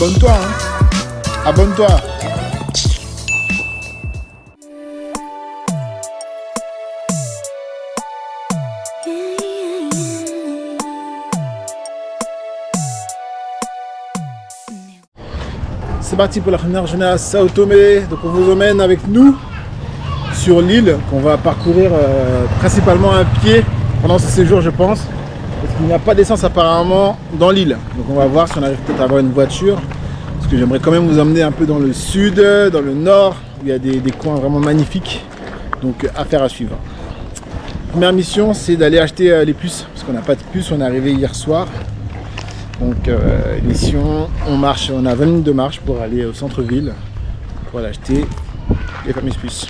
Abonne-toi, hein. Abonne-toi. C'est parti pour la première journée à Sao Tomé. Donc on vous emmène avec nous sur l'île qu'on va parcourir principalement à pied pendant ce séjour, je pense. Parce qu'il n'y a pas d'essence apparemment dans l'île. Donc on va voir si on arrive peut-être à avoir une voiture. Parce que j'aimerais quand même vous emmener un peu dans le sud, dans le nord, où il y a des coins vraiment magnifiques. Donc affaire à suivre. Première mission, c'est d'aller acheter les puces. Parce qu'on n'a pas de puces, on est arrivé hier soir. Donc mission, on marche, on a 20 minutes de marche pour aller au centre-ville pour aller acheter les fameuses puces.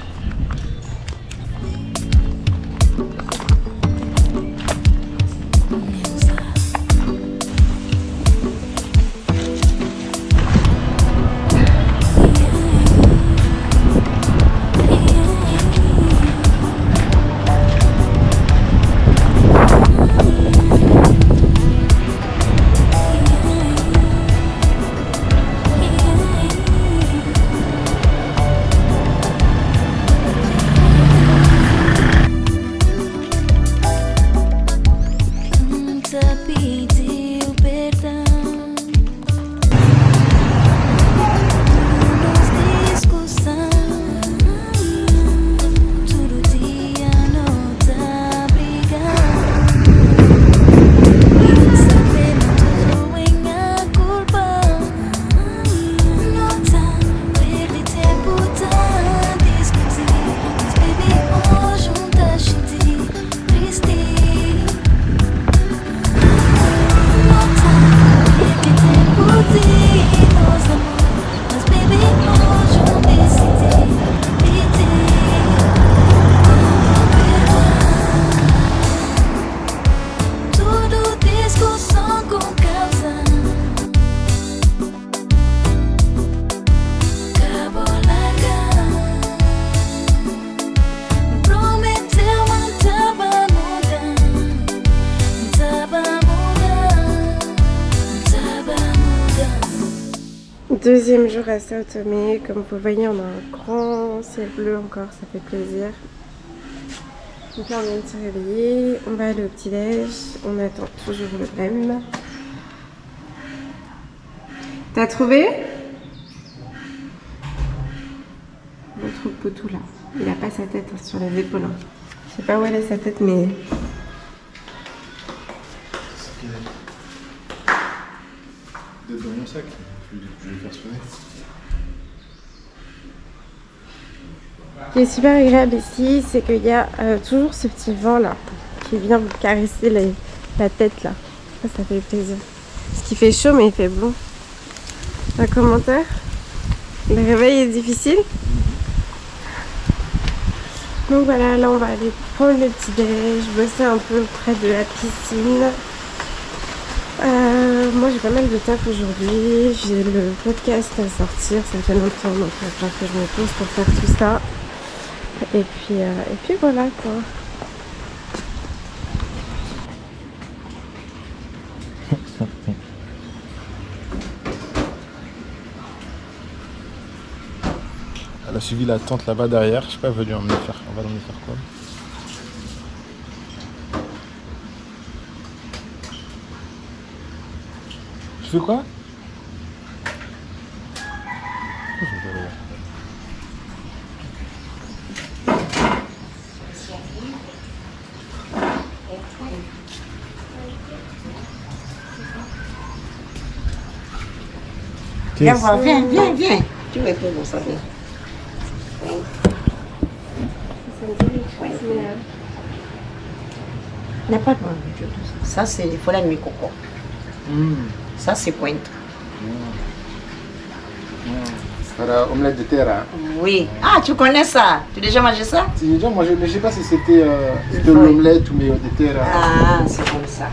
Deuxième jour à Sao Tomé, comme vous voyez on a un grand ciel bleu encore, ça fait plaisir. Donc là on vient de se réveiller, on va aller au petit-déj, on attend toujours le même. T'as trouvé? Notre potou là, il a pas sa tête hein, sur les épaules. Hein. Je sais pas où elle est sa tête mais... Dans mon sac. Je vais faire sonner. Ce qui est super agréable ici, c'est qu'il y a toujours ce petit vent là qui vient vous caresser la tête là. Ça fait plaisir. Parce qu'il fait chaud mais il fait bon. Un commentaire? Le réveil est difficile? Donc voilà, là on va aller prendre le petit déj, bosser un peu près de la piscine. Moi j'ai pas mal de taf aujourd'hui, j'ai le podcast à sortir, ça fait longtemps donc il va falloir que je me pose pour faire tout ça. Et puis voilà quoi. Elle a suivi la tente là-bas derrière, je sais pas, elle veut lui emmener faire. On va l'emmener faire quoi? Tu fais quoi? Viens voir, viens. Tu veux pour ça, viens. Il n'y a pas de nourriture. Ça, c'est il faut la nuit coco. Ça, c'est pointe. Voilà, omelette de terre. Hein. Oui. Ah, tu connais ça? Tu as déjà mangé ça? J'ai déjà mangé, mais je sais pas si c'était de l'omelette ou mais de terre. Ah, c'est comme ça.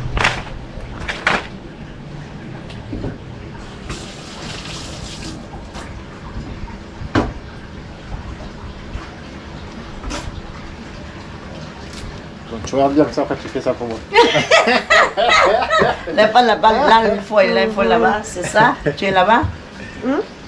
Donc tu vas dire que ça après tu fais ça pour moi. Là-bas, là-bas, là, il faut là-bas, c'est ça? Tu es là-bas?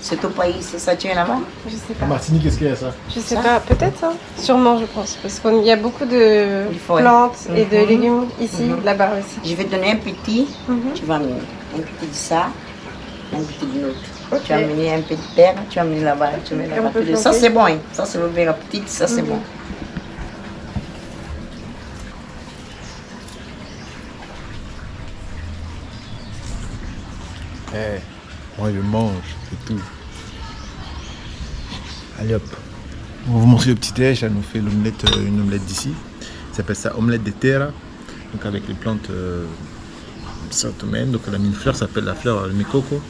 C'est au pays, c'est ça, tu es là-bas? Je sais En pas. Martinique, qu'est-ce qu'il y a ça? Je sais pas, peut-être, hein. Sûrement, je pense. Parce qu'il y a beaucoup de Ouais. plantes et de légumes ici, là-bas aussi. Je vais te donner un petit, Mhm. tu vas amener un petit de ça, un petit de l'autre. Ok. Tu vas amener un petit de terre, tu vas amener là-bas, tu mets Et là-bas. on peut Ça planter. c'est bon, hein. Ça c'est le verre petit, ça c'est bon. Eh, moi je mange, c'est tout. Allez hop. On va vous montrer le petit déj. Elle nous fait l'omelette, une omelette d'ici. Ça s'appelle ça omelette de terra. Donc avec les plantes saint-omen. Donc elle a mis une fleur, ça s'appelle la fleur le mikoko.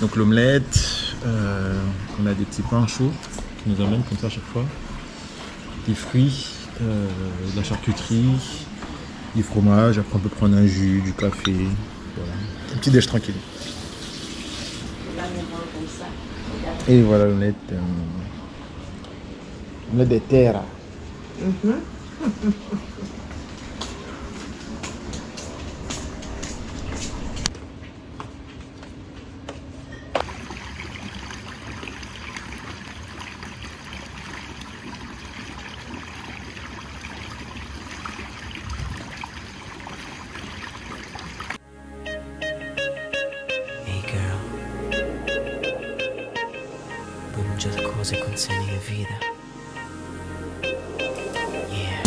Donc l'omelette, on a des petits pains chauds qui nous amènent comme ça à chaque fois. Des fruits, de la charcuterie, du fromage. Après on peut prendre un jus, du café. Voilà. Un petit déj tranquille. Et voilà l'omelette. Omelette de terra. Ehi girl, buongiorno già cose con segni di vita. Yeah.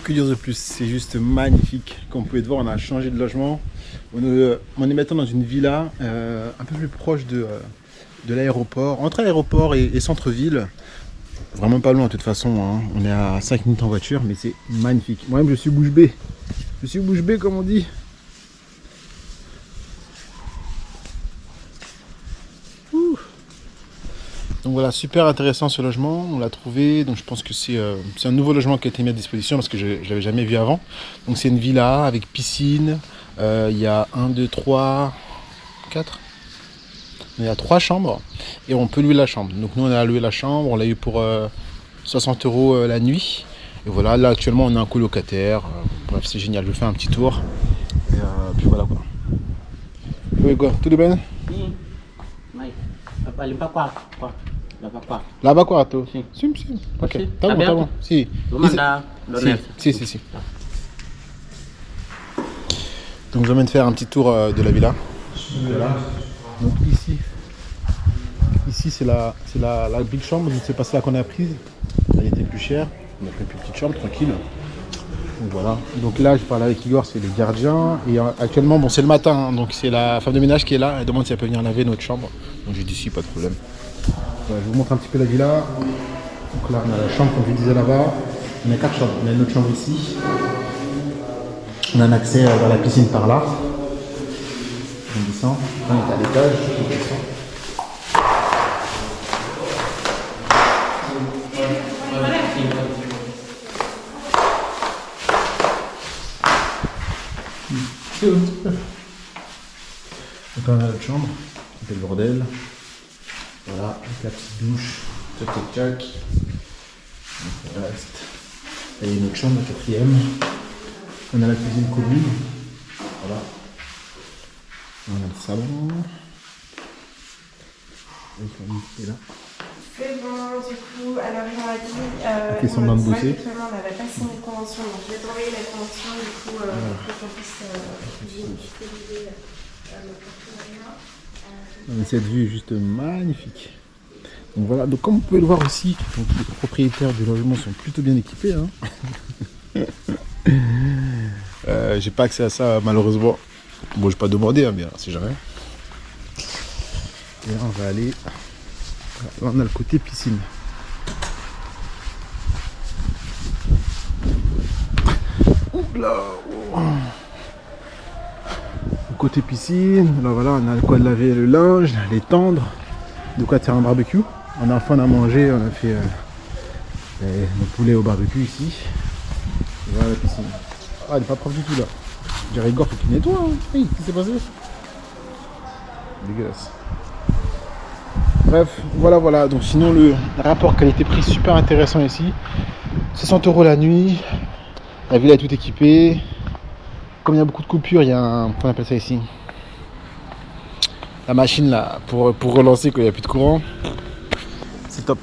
Que dire de plus, c'est juste magnifique. Comme vous pouvez le voir, on a changé de logement. On est maintenant dans une villa un peu plus proche de l'aéroport, entre l'aéroport et centre-ville. Vraiment pas loin de toute façon, hein. On est à 5 minutes en voiture, mais c'est magnifique. Moi-même je suis bouche bée. Je suis bouche bée comme on dit. Ouh. Donc voilà, super intéressant ce logement, on l'a trouvé, donc je pense que c'est un nouveau logement qui a été mis à disposition parce que je ne l'avais jamais vu avant. Donc c'est une villa avec piscine, il y a 1, 2, 3, 4, il y a 3 chambres et on peut louer la chambre. Donc nous on a loué la chambre, on l'a eu pour 60 € la nuit. Et voilà, là actuellement on est un colocataire, bref c'est génial, je vous fais un petit tour. Et puis voilà quoi. Oui quoi, tout de bien? Là-bas quoi, toi? Sim, sim. Ok, tá bom. Si. Vou mandar do Neto. Si. Donc je viens de faire un petit tour de la villa. Voilà. Donc ici c'est la big chambre, donc c'est pas celle qu'on a prise. Elle était plus chère. On a pris une plus petite chambre, tranquille. Donc voilà. Donc là je parle avec Igor, c'est les gardiens. Et actuellement bon c'est le matin, hein, donc c'est la femme de ménage qui est là. Elle demande si elle peut venir laver notre chambre. Donc j'ai dit si, pas de problème. Voilà, je vous montre un petit peu la villa. Donc là on a la chambre comme je disais là-bas. On a 4 chambres. On a une autre chambre ici. On a un accès dans la piscine par là. On descend. On est à l'étage. On descend. Donc là on a notre chambre. C'est le bordel. Voilà, avec la petite douche. Tchac. Donc le reste. Là il y a une autre chambre, la 4e. On a la cuisine commune. Voilà. On a le salon. Avec la lit qui est là. C'est bon, du coup, alors il m'a dit. Fait semblant de bosser. Actuellement, on n'avait pas signé de convention, donc je vais t'envoyer la convention, du coup, pour qu'on puisse utiliser le partenariat. Mais cette vue est juste magnifique. Donc voilà, donc comme vous pouvez le voir aussi, donc les propriétaires du logement sont plutôt bien équipés. Hein. J'ai pas accès à ça malheureusement. Bon, j'ai pas demandé, hein, mais c'est jamais. Et là, on va aller. Là, on a le côté piscine. Oula. Le côté piscine. Là, voilà, on a de quoi laver le linge, l'étendre, de quoi faire un barbecue. On a mangé, on a fait le poulet au barbecue ici. Et voilà la piscine. Ah, elle est pas propre du tout là. J'ai Igor, faut qu'il nettoie. Hein. Hey, qu'est-ce qui s'est passé? Dégueulasse. Bref, voilà. Donc sinon le rapport qualité-prix super intéressant ici. 60 € la nuit. La villa est tout équipée. Comme il y a beaucoup de coupures, il y a un... Comment on appelle ça ici? La machine là pour relancer quand il n'y a plus de courant. C'est top.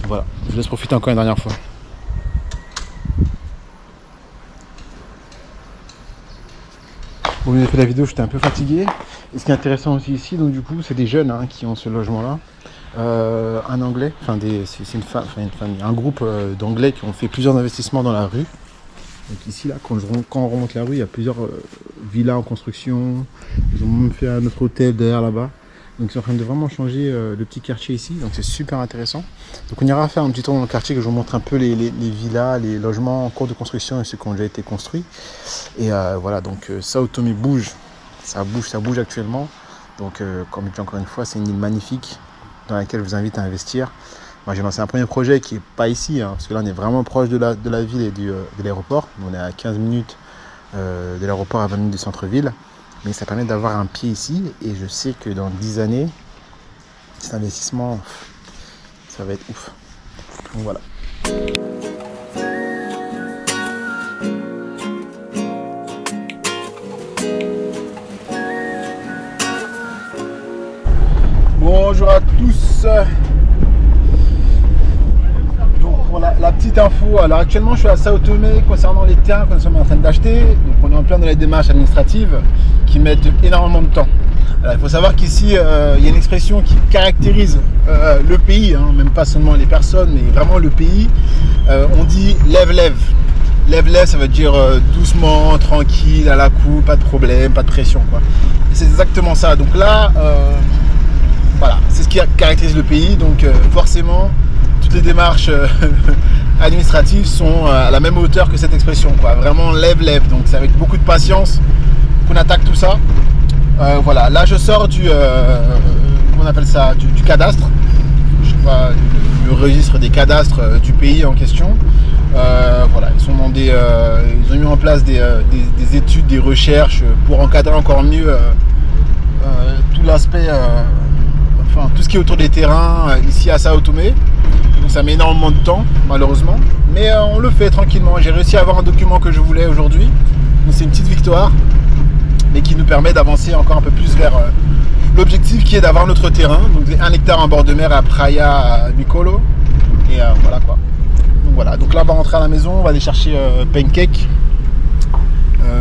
Voilà, je vous laisse profiter encore une dernière fois. Bon, j'ai fait la vidéo, j'étais un peu fatigué. Et ce qui est intéressant aussi ici, donc du coup, c'est des jeunes qui ont ce logement-là. Un anglais, c'est une famille, un groupe d'anglais qui ont fait plusieurs investissements dans la rue. Donc ici, là, quand on remonte la rue, il y a plusieurs villas en construction. Ils ont même fait un autre hôtel derrière là-bas. Donc ils sont en train de vraiment changer le petit quartier ici, donc c'est super intéressant. Donc on ira faire un petit tour dans le quartier, que je vous montre un peu les villas, les logements en cours de construction et ceux qui ont déjà été construits. Et voilà, donc Sao Tomé bouge, ça bouge actuellement. Donc comme je dis encore une fois, c'est une île magnifique dans laquelle je vous invite à investir. Moi j'ai lancé un premier projet qui n'est pas ici, parce que là on est vraiment proche de la ville et de l'aéroport. On est à 15 minutes de l'aéroport, à 20 minutes du centre-ville. Mais ça permet d'avoir un pied ici et je sais que dans 10 années, cet investissement, ça va être ouf. Donc voilà. Bonjour à tous. Donc pour la petite info, alors actuellement je suis à Sao Tomé concernant les terrains que nous sommes en train d'acheter. Donc on est en plein dans les démarches administratives qui mettent énormément de temps. Alors, il faut savoir qu'ici il y a une expression qui caractérise le pays, même pas seulement les personnes, mais vraiment le pays. On dit lève-lève. Lève-lève, ça veut dire doucement, tranquille, à la coupe, pas de problème, pas de pression, quoi. Et c'est exactement ça. Donc là, voilà, c'est ce qui caractérise le pays. Donc forcément, toutes les démarches administratives sont à la même hauteur que cette expression, quoi. Vraiment lève-lève. Donc c'est avec beaucoup de patience qu'on attaque tout ça. Voilà, là je sors du comment on appelle ça, du cadastre, je sais pas, le registre des cadastres du pays en question. Voilà, ils ont mis en place des études, des recherches pour encadrer encore mieux tout l'aspect, enfin tout ce qui est autour des terrains ici à Sao Tomé. Donc ça met énormément de temps malheureusement, mais on le fait tranquillement. J'ai réussi à avoir un document que je voulais aujourd'hui, donc c'est une petite victoire, mais qui nous permet d'avancer encore un peu plus vers l'objectif qui est d'avoir notre terrain, donc 1 hectare en bord de mer à Praia Micolo, et voilà quoi. Donc voilà, donc là on va rentrer à la maison, on va aller chercher Pancake,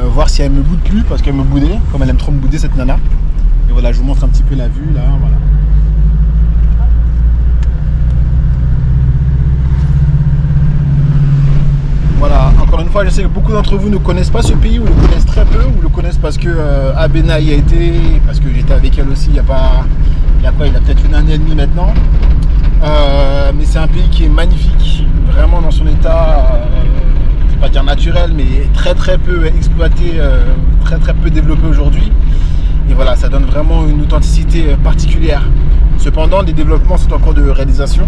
voir si elle me boude plus, parce qu'elle me boudait, comme elle aime trop me bouder cette nana. Et voilà, je vous montre un petit peu la vue là, voilà. Voilà, encore une fois, je sais que beaucoup d'entre vous ne connaissent pas ce pays, ou le connaissent très peu, ou le connaissent parce que Abena y a été, parce que j'étais avec elle aussi il y a peut-être une année et demie maintenant. Mais c'est un pays qui est magnifique, vraiment dans son état, je ne vais pas dire naturel, mais très très peu exploité, très très peu développé aujourd'hui. Et voilà, ça donne vraiment une authenticité particulière. Cependant, les développements sont en cours de réalisation.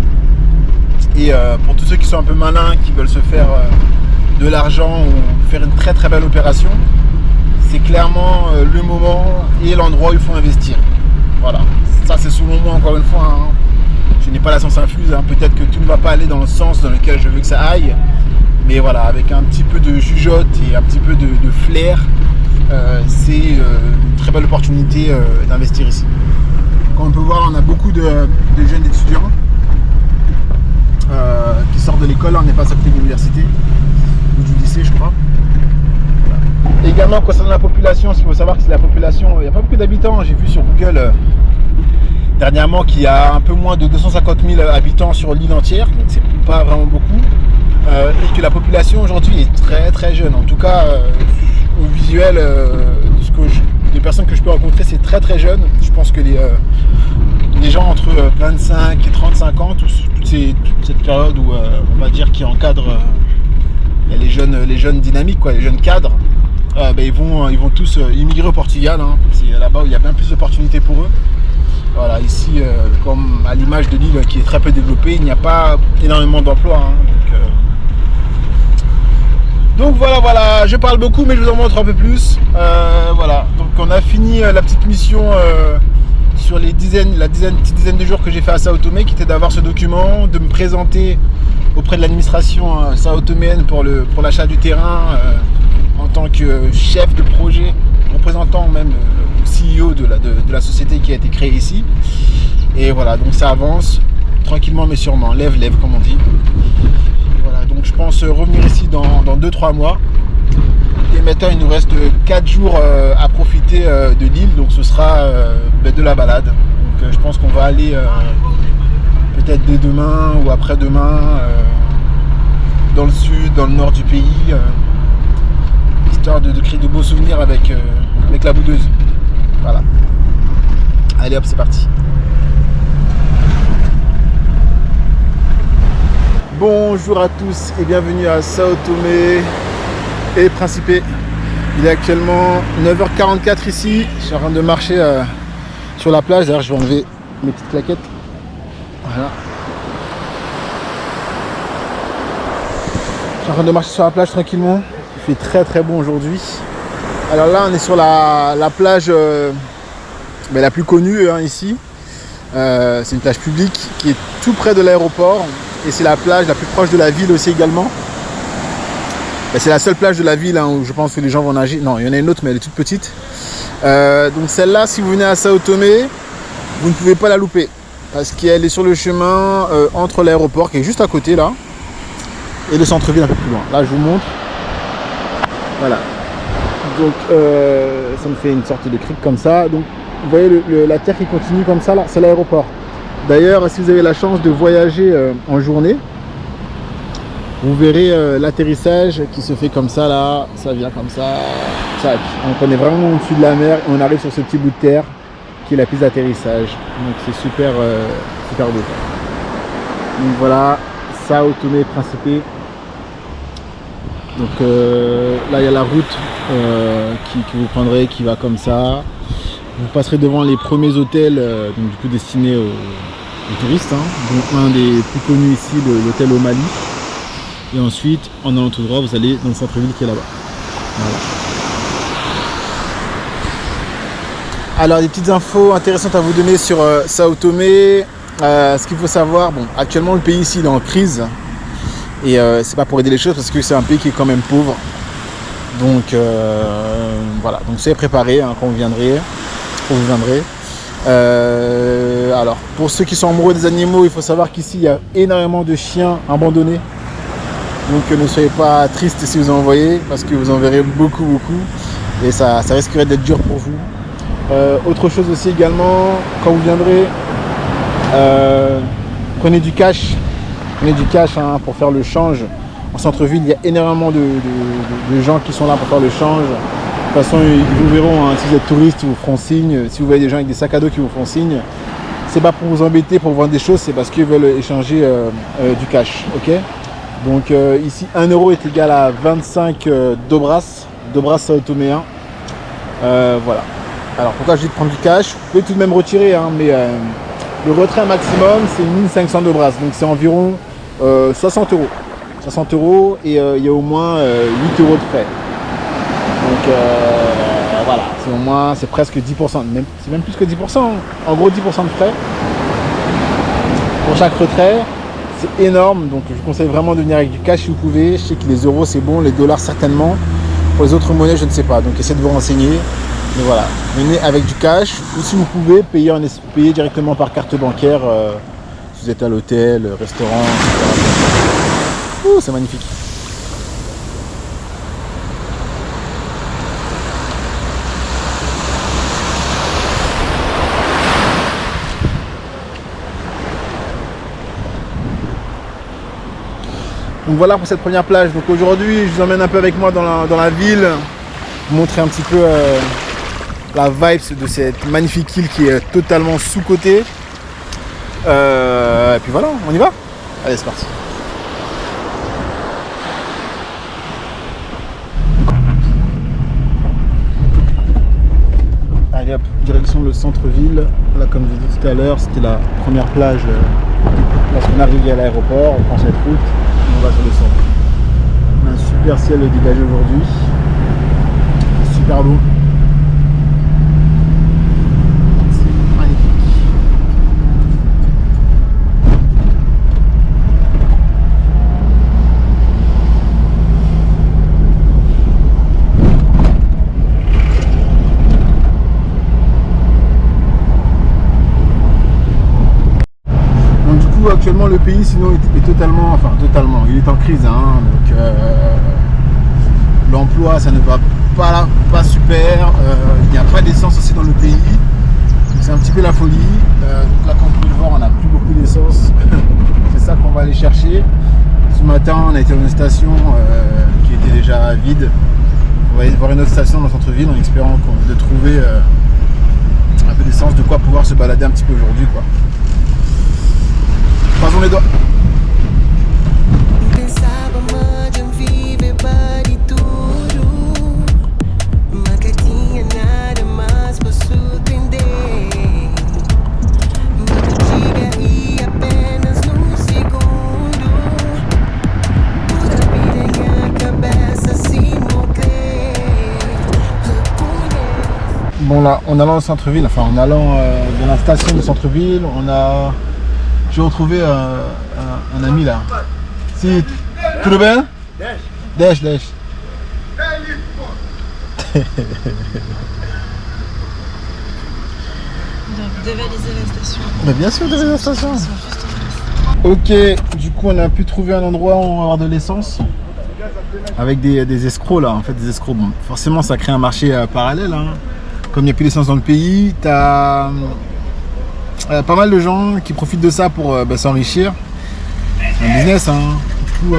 Et pour tous ceux qui sont un peu malins, qui veulent se faire de l'argent ou faire une très très belle opération, c'est clairement le moment et l'endroit où il faut investir. Voilà, ça c'est selon moi, encore une fois, je n'ai pas la science infuse, peut-être que tout ne va pas aller dans le sens dans lequel je veux que ça aille, mais voilà, avec un petit peu de jugeote et un petit peu de flair, c'est une très belle opportunité d'investir ici. Comme on peut voir, on a beaucoup de jeunes étudiants qui sortent de l'école, on n'est pas sorti de l'université ou du lycée, je crois. Voilà. Également concernant la population, ce qu'il faut savoir, c'est la population, il n'y a pas beaucoup d'habitants. J'ai vu sur Google dernièrement qu'il y a un peu moins de 250 000 habitants sur l'île entière, donc c'est pas vraiment beaucoup, et que la population aujourd'hui est très très jeune. En tout cas, au visuel, des personnes que je peux rencontrer, c'est très très jeune. Je pense que les gens entre 25 et 35 ans, toute cette période où on va dire qui encadre les jeunes dynamiques, quoi, les jeunes cadres, ils vont tous immigrer au Portugal. Hein. C'est là-bas où il y a bien plus d'opportunités pour eux. Voilà, ici, comme à l'image de l'île qui est très peu développée, il n'y a pas énormément d'emplois. Hein. Donc voilà, je parle beaucoup, mais je vous en montre un peu plus. Voilà, donc on a fini la petite mission sur la petite dizaine de jours que j'ai fait à Sao Tomé, qui était d'avoir ce document, de me présenter auprès de l'administration sao-toméenne pour l'achat du terrain en tant que chef de projet, représentant même le CEO de la société qui a été créée ici. Et voilà, donc ça avance tranquillement mais sûrement, lève comme on dit. Et voilà, donc je pense revenir ici dans 2-3 mois. Et maintenant il nous reste 4 jours à profiter de l'île, donc ce sera de la balade. Donc je pense qu'on va aller peut-être dès demain ou après-demain dans le sud, dans le nord du pays, histoire de créer de beaux souvenirs avec la boudeuse. Voilà. Allez hop, c'est parti. Bonjour à tous et bienvenue à Sao Tomé et Principe. Il est actuellement 9h44 ici. Je suis en train de marcher sur la plage. D'ailleurs, je vais enlever mes petites claquettes. Voilà. Je suis en train de marcher sur la plage tranquillement. Il fait très très bon aujourd'hui. Alors là, on est sur la plage la plus connue ici. C'est une plage publique qui est tout près de l'aéroport. Et c'est la plage la plus proche de la ville aussi également. C'est la seule plage de la ville où je pense que les gens vont nager. Non, il y en a une autre, mais elle est toute petite. Donc celle-là, si vous venez à Sao Tomé, vous ne pouvez pas la louper. Parce qu'elle est sur le chemin entre l'aéroport, qui est juste à côté là, et le centre-ville un peu plus loin. Là, je vous montre. Voilà. Donc ça me fait une sorte de crique comme ça. Donc vous voyez la terre qui continue comme ça là, c'est l'aéroport. D'ailleurs, si vous avez la chance de voyager en journée, vous verrez l'atterrissage qui se fait comme ça là, ça vient comme ça, tac. Donc on est vraiment au-dessus de la mer et on arrive sur ce petit bout de terre qui est la piste d'atterrissage. Donc c'est super beau. Donc voilà, Sao Tomé Principe. Donc là il y a la route que vous prendrez qui va comme ça. Vous passerez devant les premiers hôtels donc du coup destinés aux touristes. Donc un des plus connus ici, l'hôtel au Mali. Et ensuite, en allant tout droit, vous allez dans le centre-ville qui est là-bas. Voilà. Alors, des petites infos intéressantes à vous donner sur Sao Tomé. Ce qu'il faut savoir, actuellement le pays ici il est en crise. Et c'est pas pour aider les choses parce que c'est un pays qui est quand même pauvre. Donc voilà, donc soyez préparés quand vous viendrez. Alors, pour ceux qui sont amoureux des animaux, il faut savoir qu'ici il y a énormément de chiens abandonnés. Donc ne soyez pas tristes si vous en voyez, parce que vous en verrez beaucoup. Et ça risquerait d'être dur pour vous. Autre chose aussi également, quand vous viendrez, prenez du cash. Pour faire le change. En centre-ville, il y a énormément de gens qui sont là pour faire le change. De toute façon, ils vous verront, si vous êtes touriste, ils vous feront signe. Si vous voyez des gens avec des sacs à dos qui vous font signe, c'est pas pour vous embêter, pour vendre des choses, c'est parce qu'ils veulent échanger du cash. Ok ? Donc ici, 1 euro est égal à 25 dobras sao-toméens. Voilà. Alors pourquoi je dis de prendre du cash ? Vous pouvez tout de même retirer, mais le retrait maximum, c'est 1500 dobras. Donc c'est environ 60 euros. 60 euros et il y a au moins 8 euros de frais. Donc voilà, c'est presque 10%, c'est même plus que 10%, en gros 10% de frais pour chaque retrait, c'est énorme, donc je vous conseille vraiment de venir avec du cash si vous pouvez. Je sais que les euros c'est bon, les dollars certainement, pour les autres monnaies je ne sais pas, donc essayez de vous renseigner, mais voilà, venez avec du cash, ou si vous pouvez, payer directement par carte bancaire, si vous êtes à l'hôtel, restaurant, etc. Ouh, c'est magnifique. Donc voilà pour cette première plage. Donc aujourd'hui, je vous emmène un peu avec moi dans la ville, vous montrer un petit peu la vibe de cette magnifique île qui est totalement sous-cotée. Et puis voilà, on y va? Allez, c'est parti. Allez hop, direction le centre-ville. Là, comme je disais tout à l'heure, c'était la première plage lorsqu'on arrivait à l'aéroport. On prend cette route et on va sur le centre. On a un super ciel dégagé aujourd'hui. C'est super beau. C'est magnifique. Actuellement le pays sinon est totalement, il est en crise, hein, donc l'emploi ça ne va pas super, il n'y a pas d'essence aussi dans le pays, c'est un petit peu la folie, donc là comme vous pouvez le voir on n'a plus beaucoup d'essence, c'est ça qu'on va aller chercher. Ce matin on a été dans une station qui était déjà vide, on va aller voir une autre station dans le centre-ville en espérant de trouver un peu d'essence, de quoi pouvoir se balader un petit peu aujourd'hui quoi. Croisons les doigts. Bon là, en allant au centre-ville, en allant de la station du centre-ville, j'ai retrouvé un ami là. Si, tudo bem? Dash. Donc, dévaliser la station. Mais bien sûr, dévaliser la station. Ok, du coup, on a pu trouver un endroit où on va avoir de l'essence. Avec des escrocs là, en fait, des escrocs. Bon, forcément, ça crée un marché parallèle. Hein. Comme il n'y a plus d'essence dans le pays, t'as pas mal de gens qui profitent de ça pour s'enrichir. C'est un business, hein. Du coup,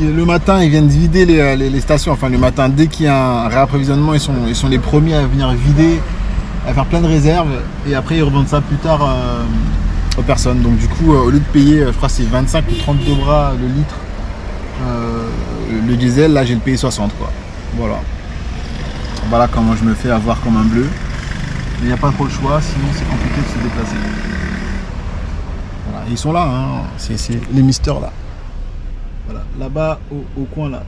le matin, ils viennent vider les stations. Enfin, le matin, dès qu'il y a un réapprovisionnement, ils sont les premiers à venir vider, à faire plein de réserves. Et après, ils revendent ça plus tard aux personnes. Donc, du coup, au lieu de payer, je crois que c'est 25 ou 32 bras le litre, le diesel, là, j'ai le payé 60, quoi. Voilà comment je me fais avoir comme un bleu. Il n'y a pas trop le choix, sinon c'est compliqué de se déplacer. Voilà, ils sont là, hein. C'est les misters là. Voilà, là-bas au coin là,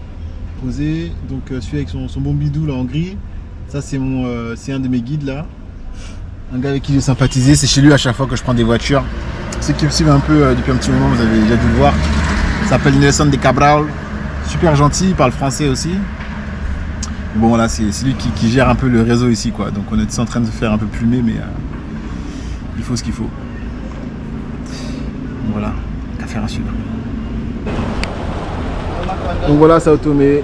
posé. Donc celui avec son bon bidou là en gris, ça c'est un de mes guides là. Un gars avec qui j'ai sympathisé, c'est chez lui à chaque fois que je prends des voitures. Ceux qui me suivent un peu depuis un petit moment, vous avez déjà dû le voir. Il s'appelle Nelson de Cabral, super gentil, il parle français aussi. Bon là c'est lui qui gère un peu le réseau ici quoi, donc on est en train de se faire un peu plumer mais il faut ce qu'il faut. Voilà, affaire à suivre. Donc voilà Sao Tomé,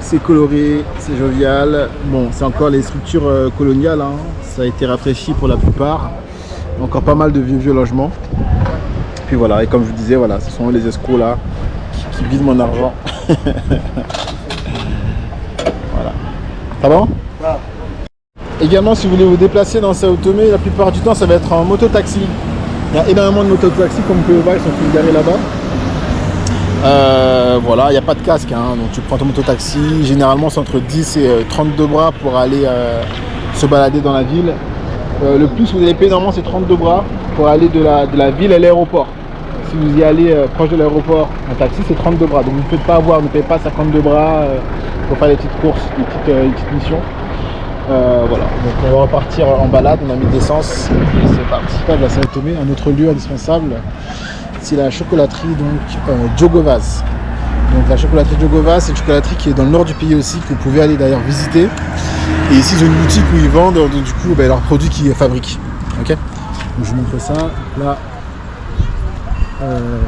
c'est coloré, c'est jovial. Bon c'est encore les structures coloniales, hein. Ça a été rafraîchi pour la plupart. Encore pas mal de vieux logements. Puis voilà, et comme je vous disais, voilà, ce sont les escrocs là qui vident mon argent. Ça va? Également, si vous voulez vous déplacer dans Sao Tomé, la plupart du temps, ça va être en mototaxi. Il y a énormément de mototaxis, comme vous pouvez voir, ils sont tous garés là-bas. Voilà, il n'y a pas de casque, hein, donc tu prends ton mototaxi. Généralement, c'est entre 10 et 32 bras pour aller se balader dans la ville. Le plus vous allez payer, normalement, c'est 32 bras pour aller de la ville à l'aéroport. Si vous y allez proche de l'aéroport en taxi, c'est 32 bras. Donc vous ne faites pas avoir, ne payez pas 52 bras pour faire des petites courses, des petites missions. Voilà, donc on va repartir en balade, on a mis de l'essence et c'est parti. À Sao Tomé, un autre lieu indispensable, c'est la chocolaterie donc Jogovaz. Donc la chocolaterie Jogovaz, c'est une chocolaterie qui est dans le nord du pays aussi, que vous pouvez aller d'ailleurs visiter. Et ici j'ai une boutique où ils vendent donc, du coup leurs produits qu'ils fabriquent. Ok, donc je vous montre ça. Là,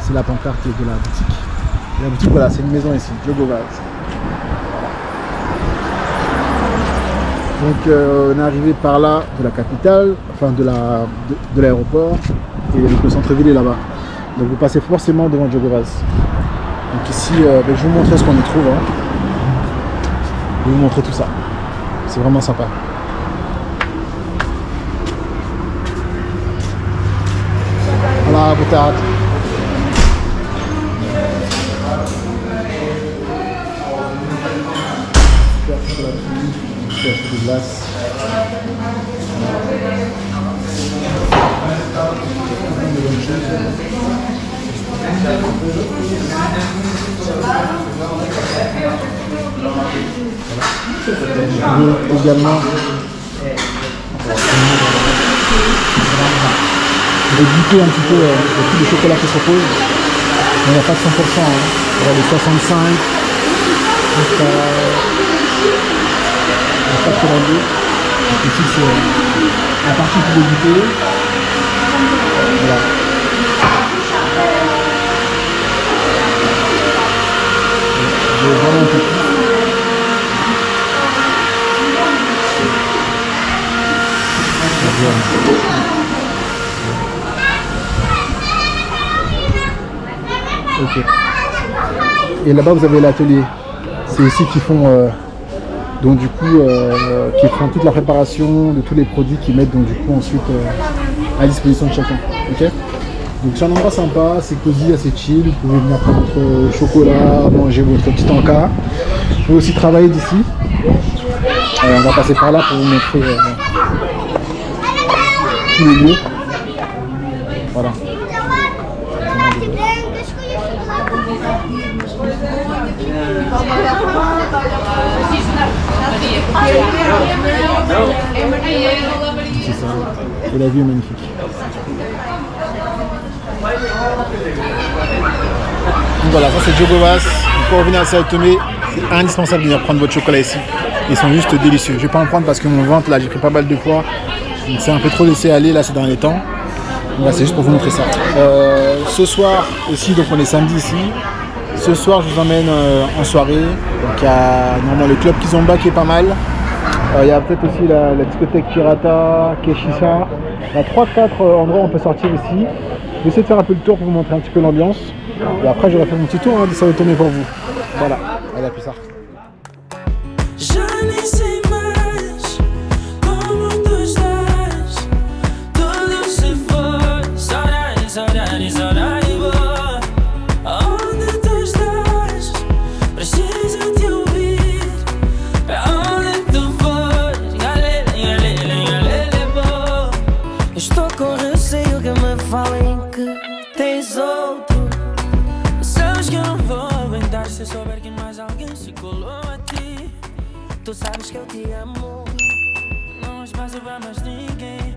c'est la pancarte de la boutique. Et la boutique, voilà, c'est une maison ici, Jogovaz. Donc on est arrivé par là de la capitale, enfin de l'aéroport, et donc, le centre-ville est là-bas. Donc vous passez forcément devant Jogovaz. Donc ici, je vais vous montrer ce qu'on y trouve. Hein. Je vais vous montrer tout ça. C'est vraiment sympa. Ah, boutade. Super de glace. Également je vais goûter un petit peu tous les chocolats qui se proposent. Il n'y en a pas de 100%, hein. Il y a les 65 jusqu'à 82. Ici c'est la partie que vous goûter. Voilà. Je vais vraiment un peu plus. Ok. Et là-bas vous avez l'atelier. C'est ici qu'ils font donc du coup qui font toute la préparation de tous les produits qu'ils mettent donc du coup ensuite à disposition de chacun. Ok. Donc c'est un endroit sympa, c'est cosy, assez chill. Vous pouvez venir prendre votre chocolat, manger votre petit encas. Vous pouvez aussi travailler d'ici. On va passer par là pour vous montrer tous les lieux. Voilà. C'est ça. Et la vue est magnifique. Donc voilà, ça c'est Jogobas. Pour revenir à Sao Tomé, c'est indispensable de venir prendre votre chocolat ici. Ils sont juste délicieux. Je vais pas en prendre parce que mon ventre là, j'ai pris pas mal de poids. Donc c'est un peu trop laissé aller là ces derniers temps. Donc là c'est juste pour vous montrer ça. Ce soir aussi, donc on est samedi ici. Ce soir je vous emmène en soirée. Donc il y a normalement le club Kizomba qui est pas mal. Il y a peut-être aussi la discothèque Pirata, Keshisha. Il y a 3-4 endroits où on peut sortir ici. Je vais essayer de faire un peu le tour pour vous montrer un petit peu l'ambiance. Et après j'aurai fait mon petit tour de Sao Tomé pour vous. Voilà, allez à plus tard. Se souber que mais alguém se colou a ti, tu sabes que eu te amo. Não espaço pra mais ninguém.